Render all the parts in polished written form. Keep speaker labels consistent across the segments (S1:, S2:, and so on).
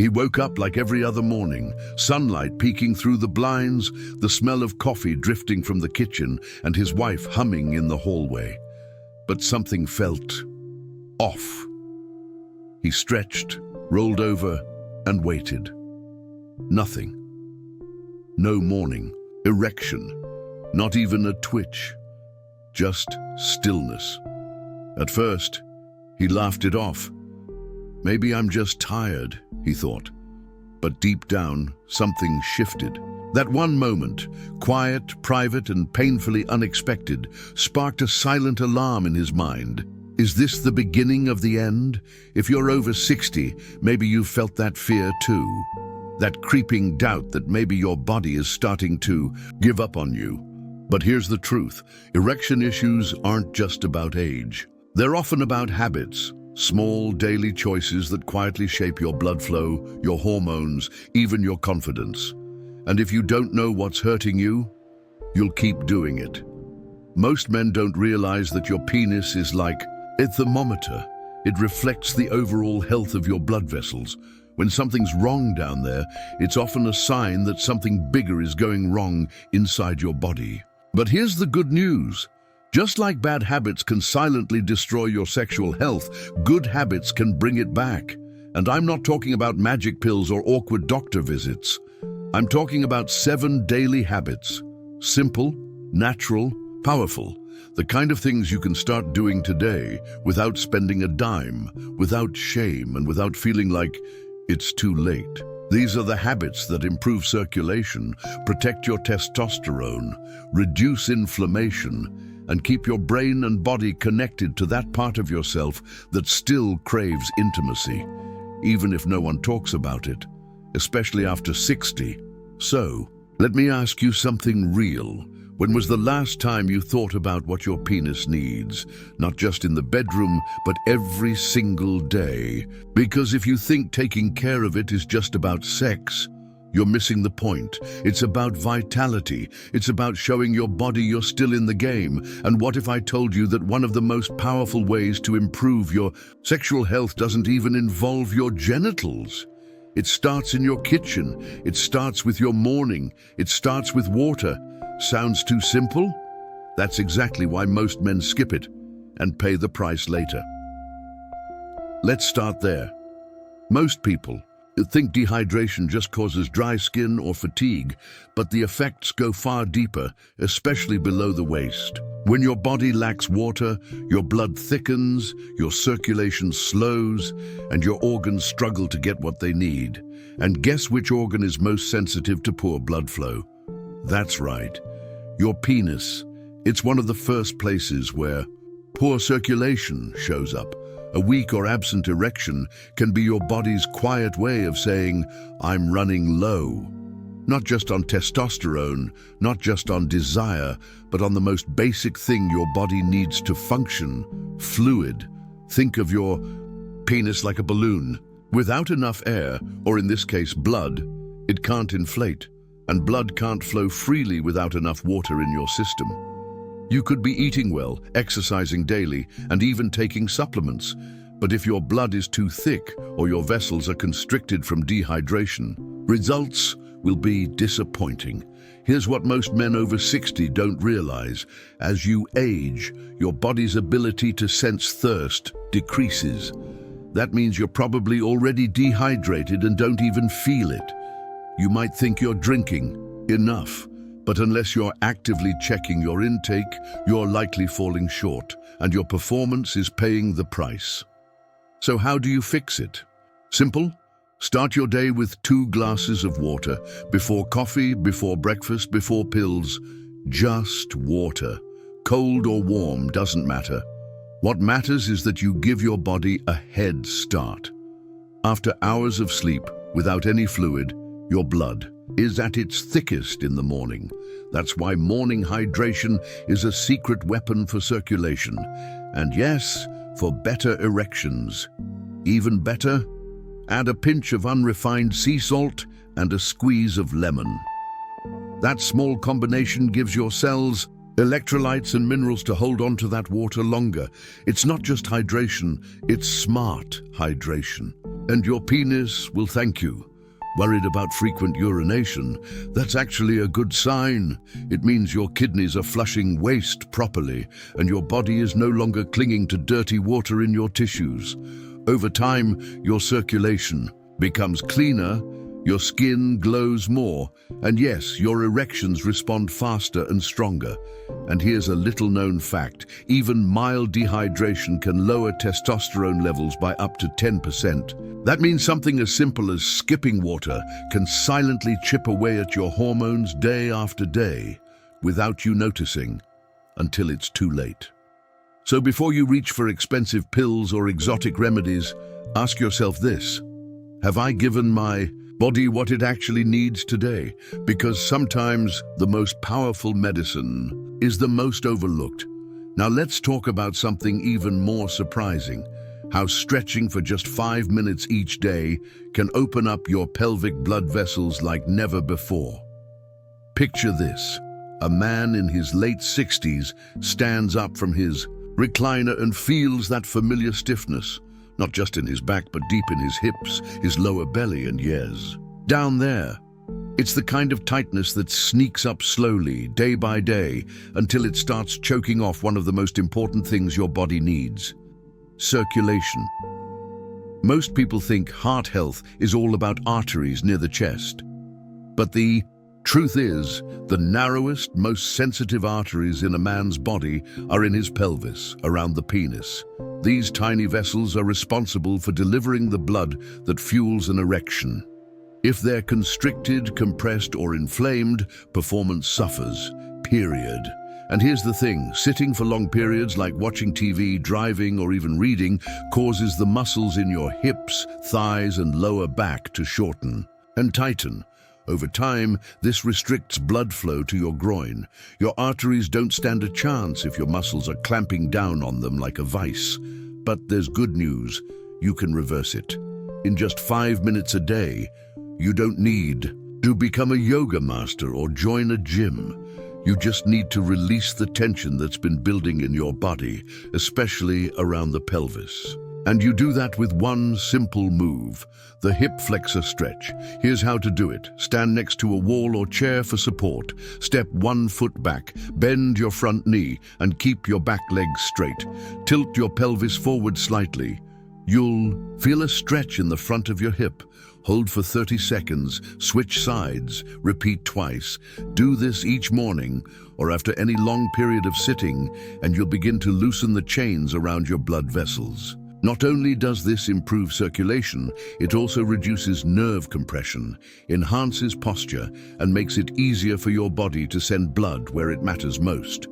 S1: He woke up like every other morning, sunlight peeking through the blinds, the smell of coffee drifting from the kitchen, and his wife humming in the hallway. But something felt off. He stretched, rolled over, and waited. Nothing. No morning erection, not even a twitch, just stillness. At first, he laughed it off. Maybe I'm just tired, he thought. But deep down, something shifted. That one moment, quiet, private, and painfully unexpected, sparked a silent alarm in his mind. Is this the beginning of the end? If you're over 60, maybe you've felt that fear too. That creeping doubt that maybe your body is starting to give up on you. But here's the truth. Erection issues aren't just about age. They're often about habits, small daily choices that quietly shape your blood flow, your hormones, even your confidence. And if you don't know what's hurting you, you'll keep doing it. Most men don't realize that your penis is like a thermometer. It reflects the overall health of your blood vessels. When something's wrong down there, it's often a sign that something bigger is going wrong inside your body. But here's the good news. Just like bad habits can silently destroy your sexual health, good habits can bring it back. And I'm not talking about magic pills or awkward doctor visits. I'm talking about 7 daily habits. Simple, natural, powerful. The kind of things you can start doing today without spending a dime, without shame, and without feeling like it's too late. These are the habits that improve circulation, protect your testosterone, reduce inflammation, and keep your brain and body connected to that part of yourself that still craves intimacy, even if no one talks about it, especially after 60. So, let me ask you something real. When was the last time you thought about what your penis needs? Not just in the bedroom, but every single day. Because if you think taking care of it is just about sex, you're missing the point. It's about vitality. It's about showing your body you're still in the game. And what if I told you that one of the most powerful ways to improve your sexual health doesn't even involve your genitals? It starts in your kitchen. It starts with your morning. It starts with water. Sounds too simple? That's exactly why most men skip it and pay the price later. Let's start there. Most people think dehydration just causes dry skin or fatigue, but the effects go far deeper, especially below the waist. When your body lacks water, your blood thickens, your circulation slows, and your organs struggle to get what they need. And guess which organ is most sensitive to poor blood flow? That's right, your penis. It's one of the first places where poor circulation shows up. A weak or absent erection can be your body's quiet way of saying, I'm running low. Not just on testosterone, not just on desire, but on the most basic thing your body needs to function, fluid. Think of your penis like a balloon. Without enough air, or in this case blood, it can't inflate. And blood can't flow freely without enough water in your system. You could be eating well, exercising daily, and even taking supplements. But if your blood is too thick or your vessels are constricted from dehydration, results will be disappointing. Here's what most men over 60 don't realize. As you age, your body's ability to sense thirst decreases. That means you're probably already dehydrated and don't even feel it. You might think you're drinking enough, but unless you're actively checking your intake, you're likely falling short, and your performance is paying the price. So how do you fix it? Simple. Start your day with 2 glasses of water. Before coffee, before breakfast, before pills. Just water. Cold or warm, doesn't matter. What matters is that you give your body a head start. After hours of sleep, without any fluid, your blood is at its thickest in the morning. That's why morning hydration is a secret weapon for circulation. And yes, for better erections. Even better, add a pinch of unrefined sea salt and a squeeze of lemon. That small combination gives your cells electrolytes and minerals to hold on to that water longer. It's not just hydration, it's smart hydration. And your penis will thank you. Worried about frequent urination? That's actually a good sign. It means your kidneys are flushing waste properly, and your body is no longer clinging to dirty water in your tissues. Over time, your circulation becomes cleaner, your skin glows more, and yes, your erections respond faster and stronger. And here's a little-known fact: even mild dehydration can lower testosterone levels by up to 10%. That means something as simple as skipping water can silently chip away at your hormones day after day, without you noticing, until it's too late. So before you reach for expensive pills or exotic remedies, ask yourself this: have I given my body what it actually needs today? Because sometimes the most powerful medicine is the most overlooked. Now let's talk about something even more surprising: how stretching for just 5 minutes each day can open up your pelvic blood vessels like never before. Picture this: a man in his late 60s stands up from his recliner and feels that familiar stiffness, not just in his back, but deep in his hips, his lower belly, and yes, down there. It's the kind of tightness that sneaks up slowly, day by day, until it starts choking off one of the most important things your body needs: circulation. Most people think heart health is all about arteries near the chest. But the truth is, the narrowest, most sensitive arteries in a man's body are in his pelvis, around the penis. These tiny vessels are responsible for delivering the blood that fuels an erection. If they're constricted, compressed, or inflamed, performance suffers, period. And here's the thing: sitting for long periods, like watching TV, driving, or even reading, causes the muscles in your hips, thighs, and lower back to shorten and tighten. Over time, this restricts blood flow to your groin. Your arteries don't stand a chance if your muscles are clamping down on them like a vice. But there's good news: you can reverse it. In just 5 minutes a day. You don't need to become a yoga master or join a gym. You just need to release the tension that's been building in your body, especially around the pelvis. And you do that with one simple move: the hip flexor stretch. Here's how to do it. Stand next to a wall or chair for support. Step 1 foot back, bend your front knee, and keep your back legs straight. Tilt your pelvis forward slightly. You'll feel a stretch in the front of your hip. Hold for 30 seconds, switch sides, repeat twice. Do this each morning or after any long period of sitting, and you'll begin to loosen the chains around your blood vessels. Not only does this improve circulation, it also reduces nerve compression, enhances posture, and makes it easier for your body to send blood where it matters most.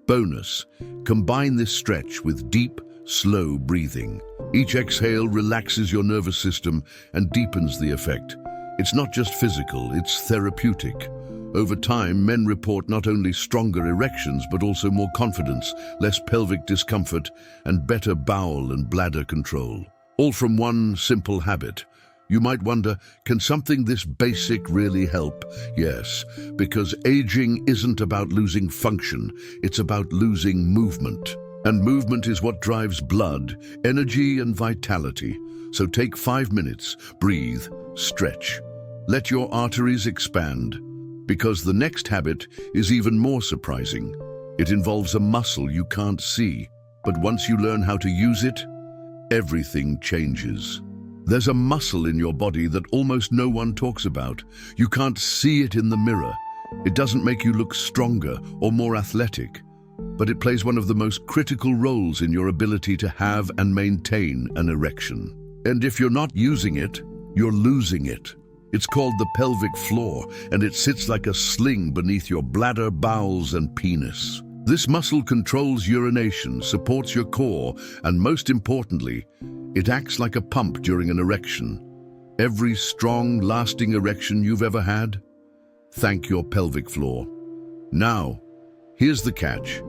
S1: Bonus: combine this stretch with deep, slow breathing. Each exhale relaxes your nervous system and deepens the effect. It's not just physical, it's therapeutic. Over time, men report not only stronger erections, but also more confidence, less pelvic discomfort, and better bowel and bladder control. All from one simple habit. You might wonder, can something this basic really help? Yes, because aging isn't about losing function, it's about losing movement. And movement is what drives blood, energy, and vitality. So take 5 minutes, breathe, stretch. Let your arteries expand. Because the next habit is even more surprising. It involves a muscle you can't see, but once you learn how to use it, everything changes. There's a muscle in your body that almost no one talks about. You can't see it in the mirror. It doesn't make you look stronger or more athletic, but it plays one of the most critical roles in your ability to have and maintain an erection. And if you're not using it, you're losing it. It's called the pelvic floor, and it sits like a sling beneath your bladder, bowels, and penis. This muscle controls urination, supports your core, and most importantly, it acts like a pump during an erection. Every strong, lasting erection you've ever had, thank your pelvic floor. Now, here's the catch.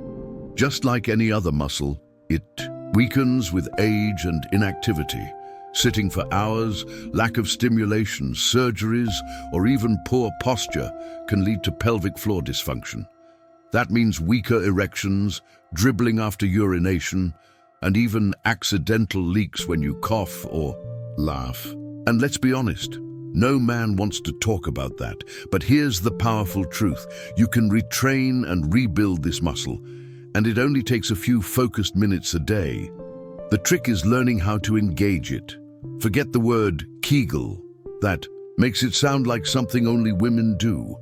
S1: Just like any other muscle, it weakens with age and inactivity. Sitting for hours, lack of stimulation, surgeries, or even poor posture can lead to pelvic floor dysfunction. That means weaker erections, dribbling after urination, and even accidental leaks when you cough or laugh. And let's be honest, no man wants to talk about that. But here's the powerful truth. You can retrain and rebuild this muscle, and it only takes a few focused minutes a day. The trick is learning how to engage it. Forget the word Kegel. That makes it sound like something only women do.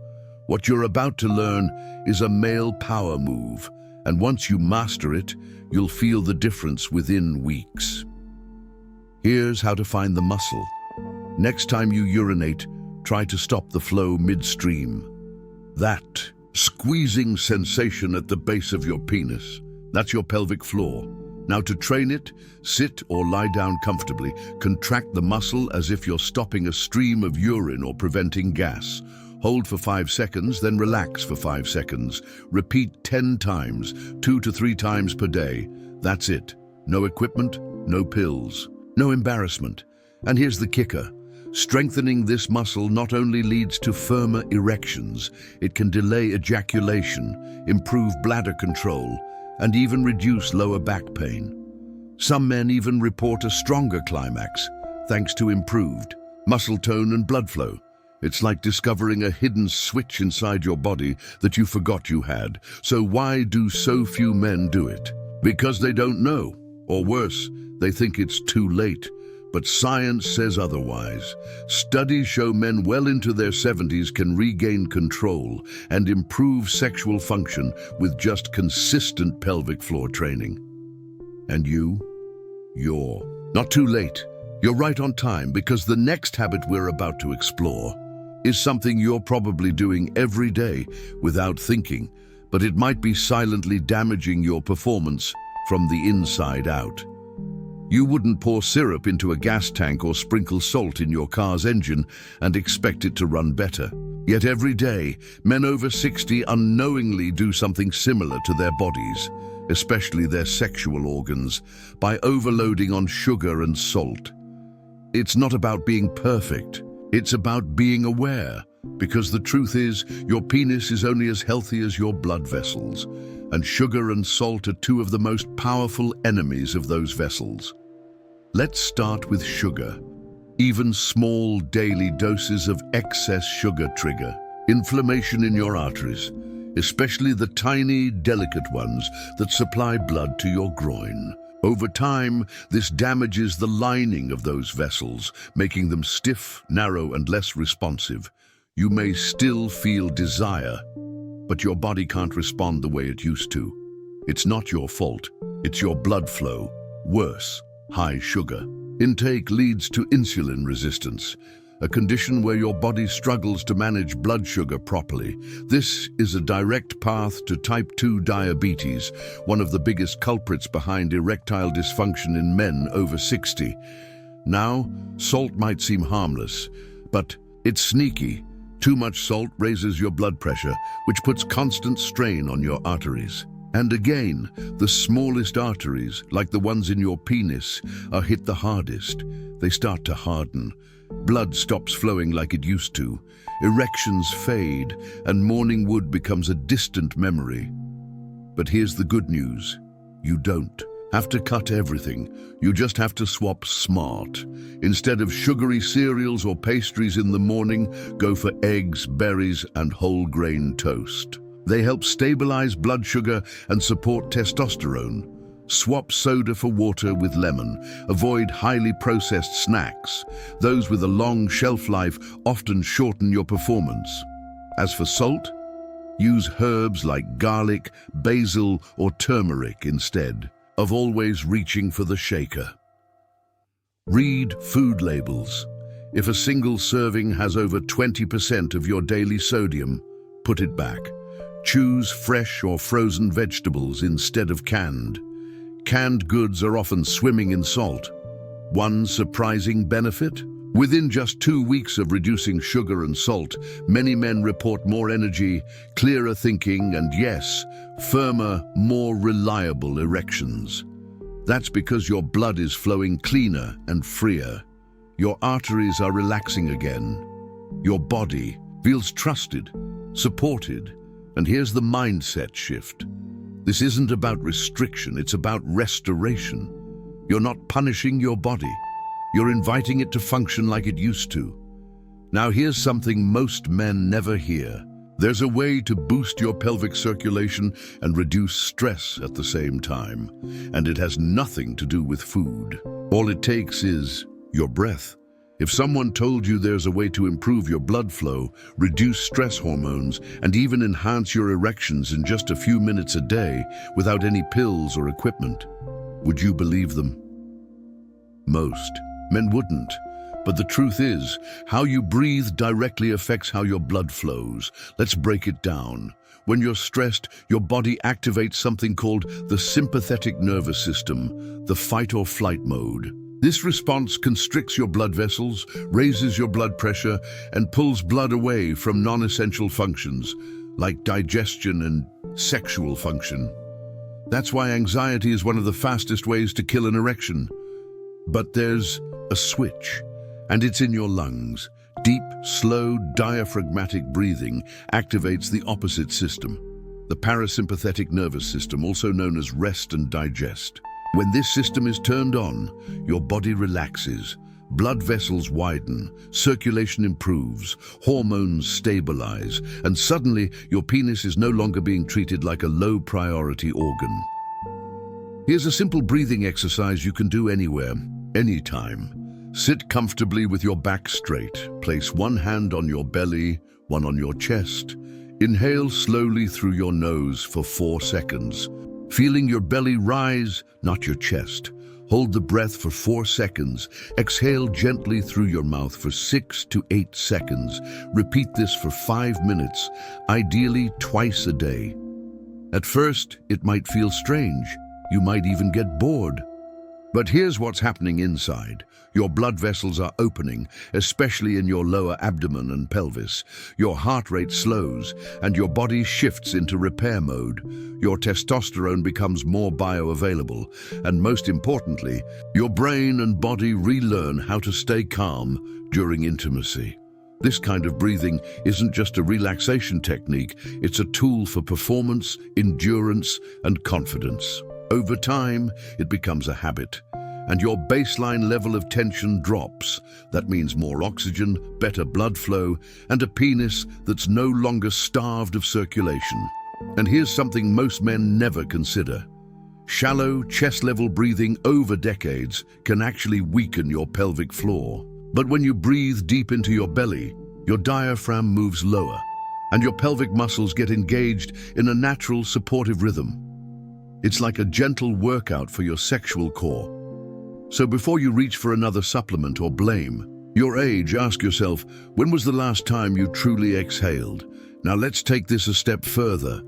S1: What you're about to learn is a male power move, and once you master it, you'll feel the difference within weeks. Here's how to find the muscle. Next time you urinate, try to stop the flow midstream. That squeezing sensation at the base of your penis, that's your pelvic floor. Now to train it, sit or lie down comfortably. Contract the muscle as if you're stopping a stream of urine or preventing gas. Hold for 5 seconds, then relax for 5 seconds. Repeat 10 times, 2 to 3 times per day. That's it. No equipment, no pills, no embarrassment. And here's the kicker. Strengthening this muscle not only leads to firmer erections, it can delay ejaculation, improve bladder control, and even reduce lower back pain. Some men even report a stronger climax, thanks to improved muscle tone and blood flow. It's like discovering a hidden switch inside your body that you forgot you had. So why do so few men do it? Because they don't know, or worse, they think it's too late. But science says otherwise. Studies show men well into their 70s can regain control and improve sexual function with just consistent pelvic floor training. And you're not too late. You're right on time, because the next habit we're about to explore is something you're probably doing every day without thinking, but it might be silently damaging your performance from the inside out. You wouldn't pour syrup into a gas tank or sprinkle salt in your car's engine and expect it to run better. Yet every day, men over 60 unknowingly do something similar to their bodies, especially their sexual organs, by overloading on sugar and salt. It's not about being perfect, it's about being aware, because the truth is, your penis is only as healthy as your blood vessels, and sugar and salt are two of the most powerful enemies of those vessels. Let's start with sugar. Even small daily doses of excess sugar trigger inflammation in your arteries, especially the tiny, delicate ones that supply blood to your groin. Over time, this damages the lining of those vessels, making them stiff, narrow, and less responsive. You may still feel desire, but your body can't respond the way it used to. It's not your fault, it's your blood flow. Worse, high sugar intake leads to insulin resistance, a condition where your body struggles to manage blood sugar properly. This is a direct path to type 2 diabetes, one of the biggest culprits behind erectile dysfunction in men over 60. Now, salt might seem harmless, but it's sneaky. Too much salt raises your blood pressure, which puts constant strain on your arteries. And again, the smallest arteries, like the ones in your penis, are hit the hardest. They start to harden. Blood stops flowing like it used to. Erections fade, and morning wood becomes a distant memory. But here's the good news. You don't have to cut everything. You just have to swap smart. Instead of sugary cereals or pastries in the morning, go for eggs, berries, and whole grain toast. They help stabilize blood sugar and support testosterone. Swap soda for water with lemon. Avoid highly processed snacks. Those with a long shelf life often shorten your performance. As for salt, use herbs like garlic, basil, or turmeric instead of always reaching for the shaker. Read food labels. If a single serving has over 20% of your daily sodium, put it back. Choose fresh or frozen vegetables instead of canned. Canned goods are often swimming in salt. One surprising benefit? Within just 2 weeks of reducing sugar and salt, many men report more energy, clearer thinking, and yes, firmer, more reliable erections. That's because your blood is flowing cleaner and freer. Your arteries are relaxing again. Your body feels trusted, supported. And here's the mindset shift. This isn't about restriction, it's about restoration. You're not punishing your body. You're inviting it to function like it used to. Now here's something most men never hear. There's a way to boost your pelvic circulation and reduce stress at the same time. And it has nothing to do with food. All it takes is your breath. If someone told you there's a way to improve your blood flow, reduce stress hormones, and even enhance your erections in just a few minutes a day without any pills or equipment, would you believe them? Most men wouldn't. But the truth is, how you breathe directly affects how your blood flows. Let's break it down. When you're stressed, your body activates something called the sympathetic nervous system, the fight or flight mode. This response constricts your blood vessels, raises your blood pressure, and pulls blood away from non-essential functions, like digestion and sexual function. That's why anxiety is one of the fastest ways to kill an erection. But there's a switch, and it's in your lungs. Deep, slow, diaphragmatic breathing activates the opposite system, the parasympathetic nervous system, also known as rest and digest. When this system is turned on, your body relaxes, blood vessels widen, circulation improves, hormones stabilize, and suddenly your penis is no longer being treated like a low-priority organ. Here's a simple breathing exercise you can do anywhere, anytime. Sit comfortably with your back straight. Place one hand on your belly, one on your chest. Inhale slowly through your nose for 4 seconds. Feeling your belly rise, not your chest. Hold the breath for 4 seconds. Exhale gently through your mouth for 6 to 8 seconds. Repeat this for 5 minutes, ideally twice a day. At first, it might feel strange. You might even get bored. But here's what's happening inside. Your blood vessels are opening, especially in your lower abdomen and pelvis. Your heart rate slows, and your body shifts into repair mode. Your testosterone becomes more bioavailable, and most importantly, your brain and body relearn how to stay calm during intimacy. This kind of breathing isn't just a relaxation technique, it's a tool for performance, endurance, and confidence. Over time, it becomes a habit, and your baseline level of tension drops. That means more oxygen, better blood flow, and a penis that's no longer starved of circulation. And here's something most men never consider. Shallow, chest-level breathing over decades can actually weaken your pelvic floor. But when you breathe deep into your belly, your diaphragm moves lower, and your pelvic muscles get engaged in a natural, supportive rhythm. It's like a gentle workout for your sexual core. So before you reach for another supplement or blame your age, ask yourself, when was the last time you truly exhaled? Now let's take this a step further,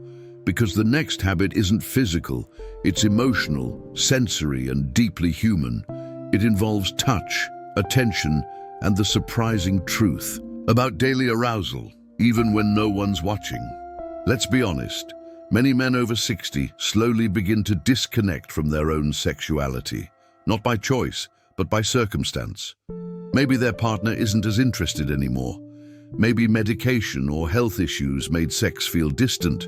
S1: because the next habit isn't physical, it's emotional, sensory, and deeply human. It involves touch, attention, and the surprising truth about daily arousal, even when no one's watching. Let's be honest. Many men over 60 slowly begin to disconnect from their own sexuality, not by choice, but by circumstance. Maybe their partner isn't as interested anymore. Maybe medication or health issues made sex feel distant.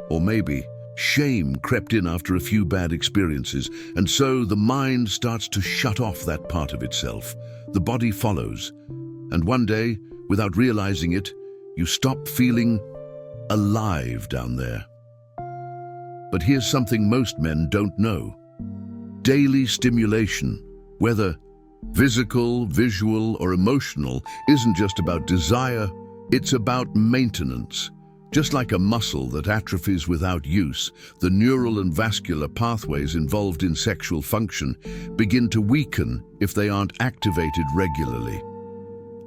S1: Or maybe shame crept in after a few bad experiences, and so the mind starts to shut off that part of itself. The body follows, and one day, without realizing it, you stop feeling alive down there. But here's something most men don't know. Daily stimulation, whether physical, visual, or emotional, isn't just about desire, it's about maintenance. Just like a muscle that atrophies without use, the neural and vascular pathways involved in sexual function begin to weaken if they aren't activated regularly.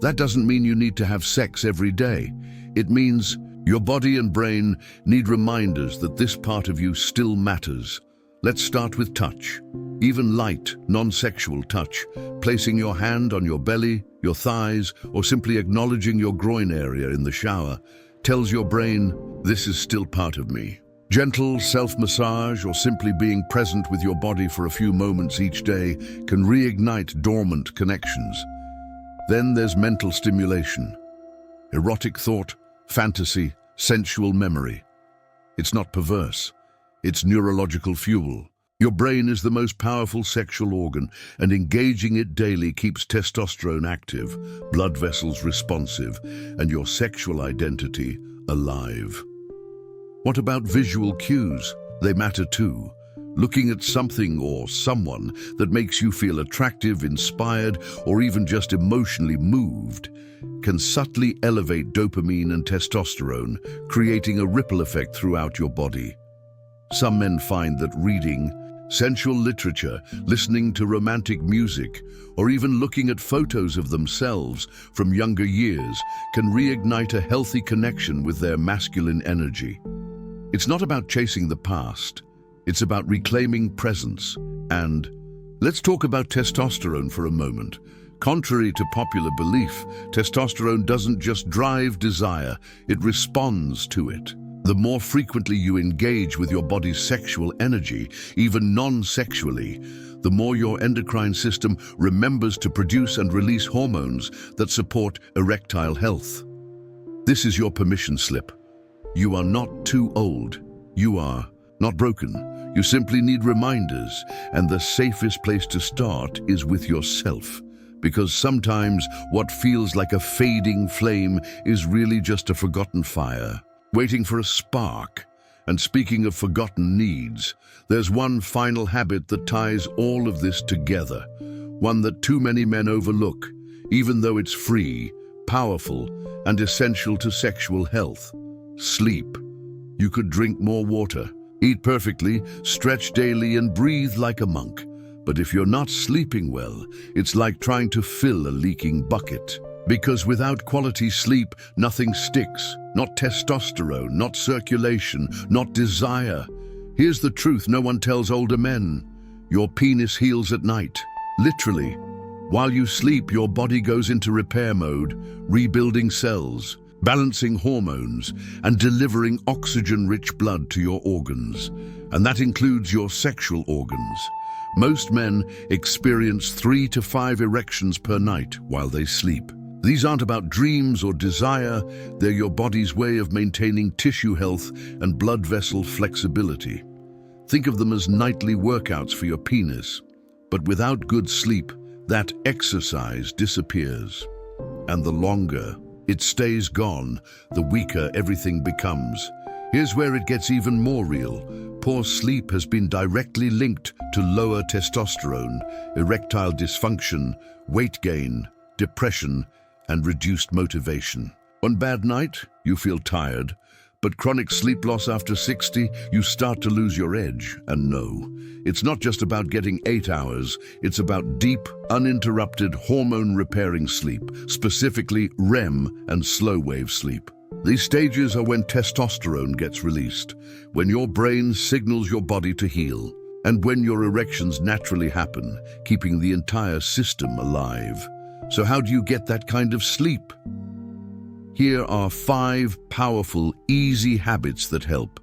S1: That doesn't mean you need to have sex every day. It means your body and brain need reminders that this part of you still matters. Let's start with touch. Even light, non-sexual touch, placing your hand on your belly, your thighs, or simply acknowledging your groin area in the shower, tells your brain, this is still part of me. Gentle self-massage or simply being present with your body for a few moments each day can reignite dormant connections. Then there's mental stimulation. Erotic thought, fantasy, sensual memory. It's not perverse. It's neurological fuel. Your brain is the most powerful sexual organ, and engaging it daily keeps testosterone active, blood vessels responsive, and your sexual identity alive. What about visual cues? They matter too. Looking at something or someone that makes you feel attractive, inspired, or even just emotionally moved can subtly elevate dopamine and testosterone, creating a ripple effect throughout your body. Some men find that reading sensual literature, listening to romantic music, or even looking at photos of themselves from younger years can reignite a healthy connection with their masculine energy. It's not about chasing the past, it's about reclaiming presence. And let's talk about testosterone for a moment. Contrary to popular belief, testosterone doesn't just drive desire, it responds to it. The more frequently you engage with your body's sexual energy, even non-sexually, the more your endocrine system remembers to produce and release hormones that support erectile health. This is your permission slip. You are not too old. You are not broken. You simply need reminders, and the safest place to start is with yourself. Because sometimes what feels like a fading flame is really just a forgotten fire, waiting for a spark. And speaking of forgotten needs, there's one final habit that ties all of this together, one that too many men overlook, even though it's free, powerful, and essential to sexual health: sleep. You could drink more water, eat perfectly, stretch daily, and breathe like a monk. But if you're not sleeping well, it's like trying to fill a leaking bucket. Because without quality sleep, nothing sticks. Not testosterone, not circulation, not desire. Here's the truth no one tells older men. Your penis heals at night. Literally. While you sleep, your body goes into repair mode, rebuilding cells, balancing hormones, and delivering oxygen-rich blood to your organs. And that includes your sexual organs. Most men experience 3 to 5 erections per night while they sleep. These aren't about dreams or desire, they're your body's way of maintaining tissue health and blood vessel flexibility. Think of them as nightly workouts for your penis. But without good sleep, that exercise disappears. And the longer it stays gone, the weaker everything becomes. Here's where it gets even more real. Poor sleep has been directly linked to lower testosterone, erectile dysfunction, weight gain, depression, and reduced motivation. One bad night, you feel tired, but chronic sleep loss after 60, you start to lose your edge. And no, it's not just about getting 8 hours, it's about deep, uninterrupted, hormone-repairing sleep, specifically REM and slow-wave sleep. These stages are when testosterone gets released, when your brain signals your body to heal, and when your erections naturally happen, keeping the entire system alive. So how do you get that kind of sleep? Here are 5 powerful, easy habits that help.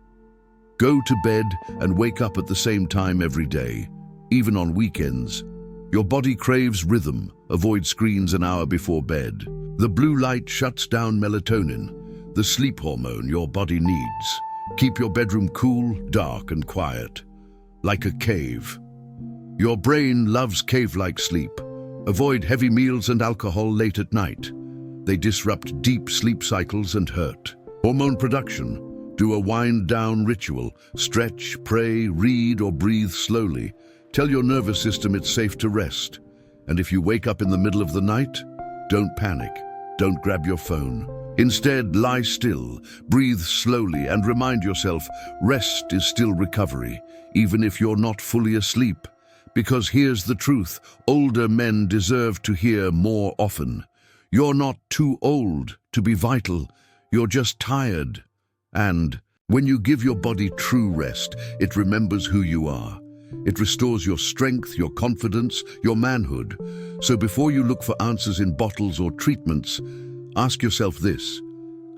S1: Go to bed and wake up at the same time every day, even on weekends. Your body craves rhythm. Avoid screens an hour before bed. The blue light shuts down melatonin, the sleep hormone your body needs. Keep your bedroom cool, dark, and quiet, like a cave. Your brain loves cave-like sleep. Avoid heavy meals and alcohol late at night. They disrupt deep sleep cycles and hurt hormone production. Do a wind-down ritual. Stretch, pray, read, or breathe slowly. Tell your nervous system it's safe to rest. And if you wake up in the middle of the night, don't panic. Don't grab your phone. Instead, lie still, breathe slowly, and remind yourself rest is still recovery, even if you're not fully asleep. Because here's the truth, older men deserve to hear more often. You're not too old to be vital, you're just tired. And when you give your body true rest, it remembers who you are. It restores your strength, your confidence, your manhood. So before you look for answers in bottles or treatments, ask yourself this: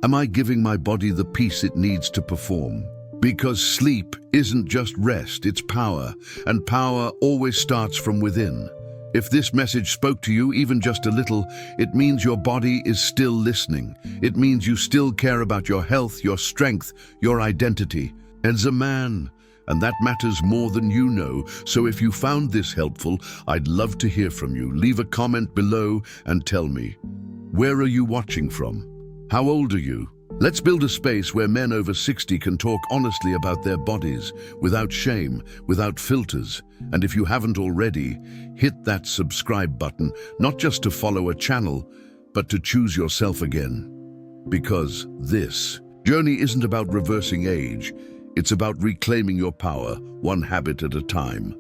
S1: am I giving my body the peace it needs to perform? Because sleep isn't just rest, it's power, and power always starts from within. If this message spoke to you even just a little, it means your body is still listening. It means you still care about your health, your strength, your identity. As a man, And that matters more than you know. So if you found this helpful, I'd love to hear from you. Leave a comment below and tell me, where are you watching from? How old are you? Let's build a space where men over 60 can talk honestly about their bodies, without shame, without filters. And if you haven't already, hit that subscribe button, not just to follow a channel, but to choose yourself again. Because this journey isn't about reversing age, it's about reclaiming your power, one habit at a time.